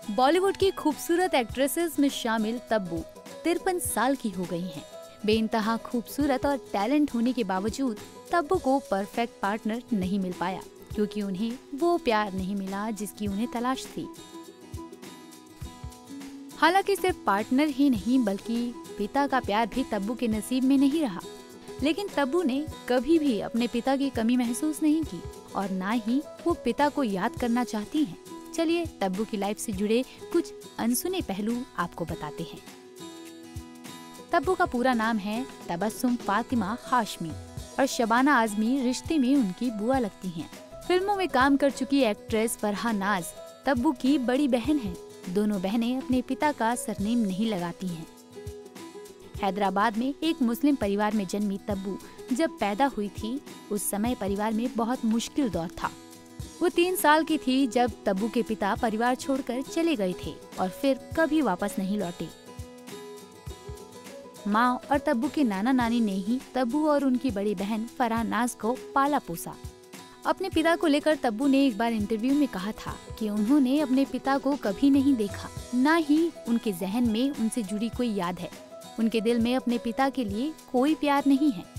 बॉलीवुड की खूबसूरत एक्ट्रेसेस में शामिल तब्बू 53 साल की हो गई हैं। बेइंतहा खूबसूरत और टैलेंट होने के बावजूद तब्बू को परफेक्ट पार्टनर नहीं मिल पाया, क्योंकि उन्हें वो प्यार नहीं मिला जिसकी उन्हें तलाश थी। हालांकि सिर्फ पार्टनर ही नहीं बल्कि पिता का प्यार भी तब्बू के नसीब में नहीं रहा। लेकिन तब्बू ने कभी भी अपने पिता की कमी महसूस नहीं की और ना ही वो पिता को याद करना चाहती हैं। चलिए तब्बू की लाइफ से जुड़े कुछ अनसुने पहलू आपको बताते हैं। तब्बू का पूरा नाम है तबस्सुम फातिमा हाशमी और शबाना आजमी रिश्ते में उनकी बुआ लगती हैं। फिल्मों में काम कर चुकी एक्ट्रेस फरहा नाज तब्बू की बड़ी बहन है। दोनों बहनें अपने पिता का सरनेम नहीं लगाती हैं। हैदराबाद में एक मुस्लिम परिवार में जन्मी तब्बू जब पैदा हुई थी, उस समय परिवार में बहुत मुश्किल दौर था। वो 3 साल की थी जब तब्बू के पिता परिवार छोड़कर चले गए थे और फिर कभी वापस नहीं लौटे। माँ और तब्बू के नाना नानी ने ही तब्बू और उनकी बड़ी बहन फरहा नाज को पाला पोसा। अपने पिता को लेकर तब्बू ने एक बार इंटरव्यू में कहा था कि उन्होंने अपने पिता को कभी नहीं देखा, न ही उनके जहन में उनसे जुड़ी कोई याद है। उनके दिल में अपने पिता के लिए कोई प्यार नहीं है।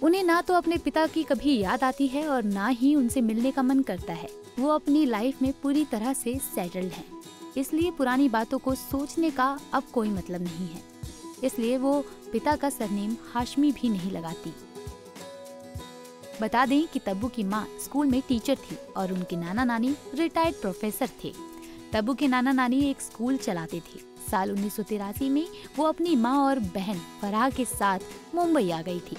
उन्हें ना तो अपने पिता की कभी याद आती है और ना ही उनसे मिलने का मन करता है। वो अपनी लाइफ में पूरी तरह से सेटल्ड हैं, इसलिए पुरानी बातों को सोचने का अब कोई मतलब नहीं है। इसलिए वो पिता का सरनेम हाशमी भी नहीं लगाती। बता दें कि तब्बू की माँ स्कूल में टीचर थी और उनके नाना नानी रिटायर्ड प्रोफेसर थे। तब्बू के नाना नानी एक स्कूल चलाते थे। साल 1983 में वो अपनी माँ और बहन फरहा के साथ मुंबई आ गई थी।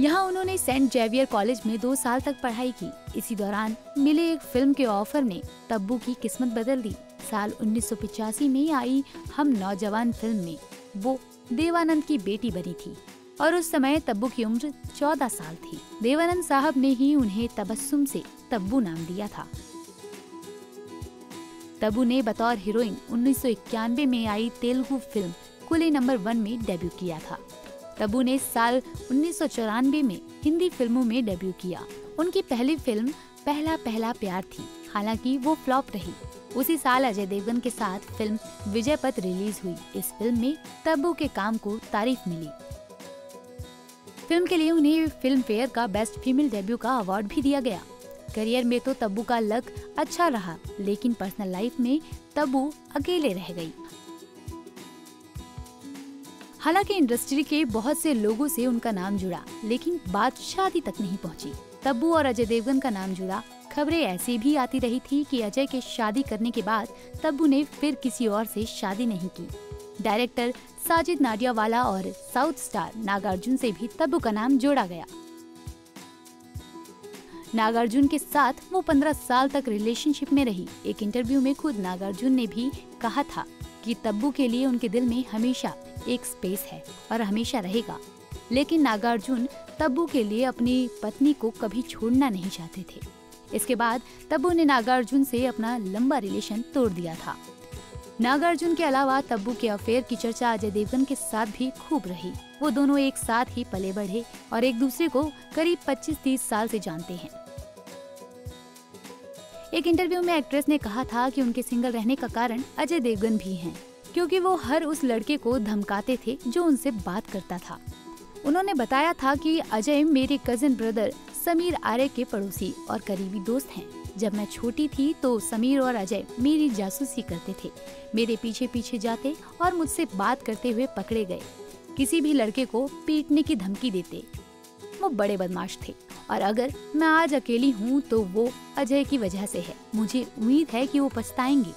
यहाँ उन्होंने सेंट जेवियर कॉलेज में 2 साल तक पढ़ाई की। इसी दौरान मिले एक फिल्म के ऑफर ने तब्बू की किस्मत बदल दी। साल 1985 में आई हम नौजवान फिल्म में वो देवानंद की बेटी बनी थी और उस समय तब्बू की उम्र 14 साल थी। देवानंद साहब ने ही उन्हें तबस्सुम से तब्बू नाम दिया था। तब्बू ने बतौर हीरोइन 1991 में आई तेलुगु फिल्म कुली नंबर 1 में डेब्यू किया था। तब्बू ने साल 1994 में हिंदी फिल्मों में डेब्यू किया। उनकी पहली फिल्म पहला पहला प्यार थी, हालांकि वो फ्लॉप रही। उसी साल अजय देवगन के साथ फिल्म विजयपथ रिलीज हुई। इस फिल्म में तब्बू के काम को तारीफ मिली। फिल्म के लिए उन्हें फिल्म फेयर का बेस्ट फीमेल डेब्यू का अवार्ड भी दिया गया। करियर में तो तब्बू का लक अच्छा रहा, लेकिन पर्सनल लाइफ में तब्बू अकेले रह गई। हालांकि इंडस्ट्री के बहुत से लोगों से उनका नाम जुड़ा, लेकिन बात शादी तक नहीं पहुंची। तब्बू और अजय देवगन का नाम जुड़ा। खबरें ऐसी भी आती रही थी कि अजय के शादी करने के बाद तब्बू ने फिर किसी और से शादी नहीं की। डायरेक्टर साजिद नाडियावाला और साउथ स्टार नागार्जुन से भी तब्बू का नाम जोड़ा गया। नागार्जुन के साथ वो 15 साल तक रिलेशनशिप में रही। एक इंटरव्यू में खुद नागार्जुन ने भी कहा था कि तब्बू के लिए उनके दिल में हमेशा एक स्पेस है और हमेशा रहेगा। लेकिन नागार्जुन तब्बू के लिए अपनी पत्नी को कभी छोड़ना नहीं चाहते थे। इसके बाद तब्बू ने नागार्जुन से अपना लंबा रिलेशन तोड़ दिया था। नागार्जुन के अलावा तब्बू के अफेयर की चर्चा अजय देवगन के साथ भी खूब रही। वो दोनों एक साथ ही पले बढ़े और एक दूसरे को करीब 25-30 साल से जानते हैं। एक इंटरव्यू में एक्ट्रेस ने कहा था कि उनके सिंगल रहने का कारण अजय देवगन भी हैं, क्योंकि वो हर उस लड़के को धमकाते थे जो उनसे बात करता था। उन्होंने बताया था कि अजय मेरे कजिन ब्रदर समीर आर्य के पड़ोसी और करीबी दोस्त हैं। जब मैं छोटी थी तो समीर और अजय मेरी जासूसी करते थे, मेरे पीछे पीछे जाते और मुझसे बात करते हुए पकड़े गए। किसी भी लड़के को पीटने की धमकी देते। वो बड़े बदमाश थे और अगर मैं आज अकेली हूँ तो वो अजय की वजह से है। मुझे उम्मीद है कि वो पछताएंगे।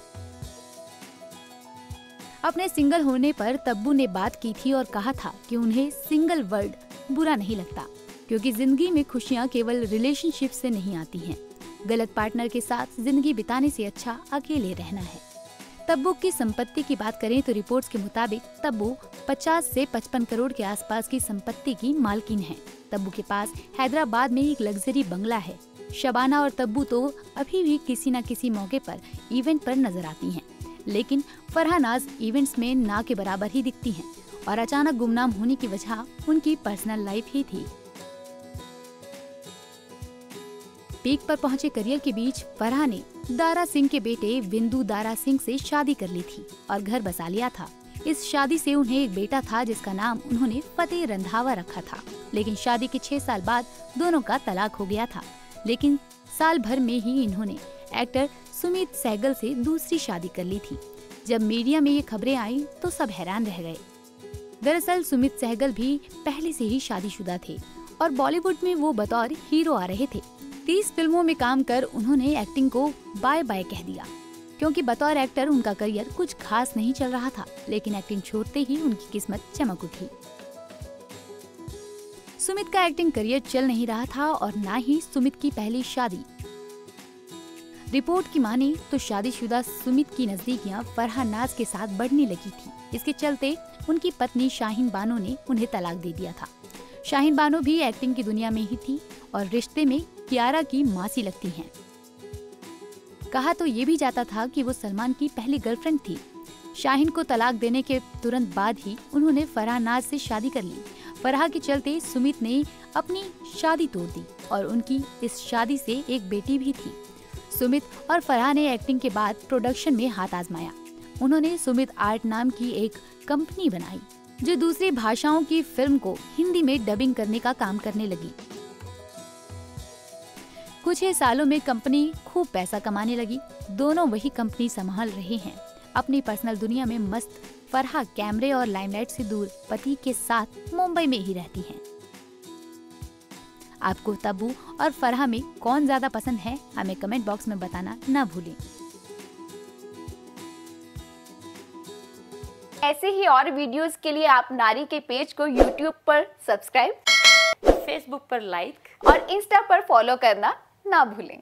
अपने सिंगल होने पर तब्बू ने बात की थी और कहा था कि उन्हें सिंगल वर्ड बुरा नहीं लगता, क्योंकि जिंदगी में खुशियाँ केवल रिलेशनशिप से नहीं आती हैं। गलत पार्टनर के साथ जिंदगी बिताने से अच्छा अकेले रहना है। तब्बू की संपत्ति की बात करें तो रिपोर्ट्स के मुताबिक तब्बू 50 से 55 करोड़ के आसपास की संपत्ति की मालकिन है। तब्बू के पास हैदराबाद में एक लग्जरी बंगला है। शबाना और तब्बू तो अभी भी किसी न किसी मौके पर इवेंट पर नजर आती हैं, लेकिन फरहा नाज इवेंट्स में ना के बराबर ही दिखती हैं और अचानक गुमनाम होने की वजह उनकी पर्सनल लाइफ ही थी। पीक पर पहुंचे करियर के बीच फरहा ने दारा सिंह के बेटे विंदु दारा सिंह से शादी कर ली थी और घर बसा लिया था। इस शादी से उन्हें एक बेटा था जिसका नाम उन्होंने फतेह रंधावा रखा था। लेकिन शादी के 6 साल बाद दोनों का तलाक हो गया था। लेकिन साल भर में ही इन्होंने एक्टर सुमित सहगल से दूसरी शादी कर ली थी। जब मीडिया में ये खबरें आई तो सब हैरान रह गए। दरअसल सुमित सहगल भी पहले से ही शादीशुदा थे और बॉलीवुड में वो बतौर हीरो आ रहे थे। 30 फिल्मों में काम कर उन्होंने एक्टिंग को बाय बाय कह दिया, क्योंकि बतौर एक्टर उनका करियर कुछ खास नहीं चल रहा था। लेकिन एक्टिंग छोड़ते ही उनकी किस्मत चमक उठी। सुमित का एक्टिंग करियर चल नहीं रहा था और ना ही सुमित की पहली शादी। रिपोर्ट की माने तो शादीशुदा सुमित की नजदीकियां फरहा नाज के साथ बढ़ने लगी थी। इसके चलते उनकी पत्नी शाहीन बानो ने उन्हें तलाक दे दिया था। शाहीन बानो भी एक्टिंग की दुनिया में ही थी और रिश्ते में कियारा की मासी लगती हैं। कहा तो ये भी जाता था कि वो सलमान की पहली गर्लफ्रेंड थी। शाहीन को तलाक देने के तुरंत बाद ही उन्होंने फरहा नाज से शादी कर ली। फरहा के चलते सुमित ने अपनी शादी तोड़ दी और उनकी इस शादी से एक बेटी भी थी। सुमित और फरहा ने एक्टिंग के बाद प्रोडक्शन में हाथ आजमाया। उन्होंने सुमित आर्ट नाम की एक कंपनी बनाई जो दूसरी भाषाओं की फिल्म को हिंदी में डबिंग करने का काम करने लगी। कुछ ही सालों में कंपनी खूब पैसा कमाने लगी। दोनों वही कंपनी संभाल रहे हैं। अपनी पर्सनल दुनिया में मस्त फरहा कैमरे और लाइमलाइट से दूर पति के साथ मुंबई में ही रहती हैं। आपको तब्बू और फरहा में कौन ज्यादा पसंद है, हमें कमेंट बॉक्स में बताना ना भूलें। ऐसे ही और वीडियोस के लिए आप नारी के पेज को YouTube पर सब्सक्राइब, Facebook पर लाइक और Insta पर फॉलो करना ना भूलें।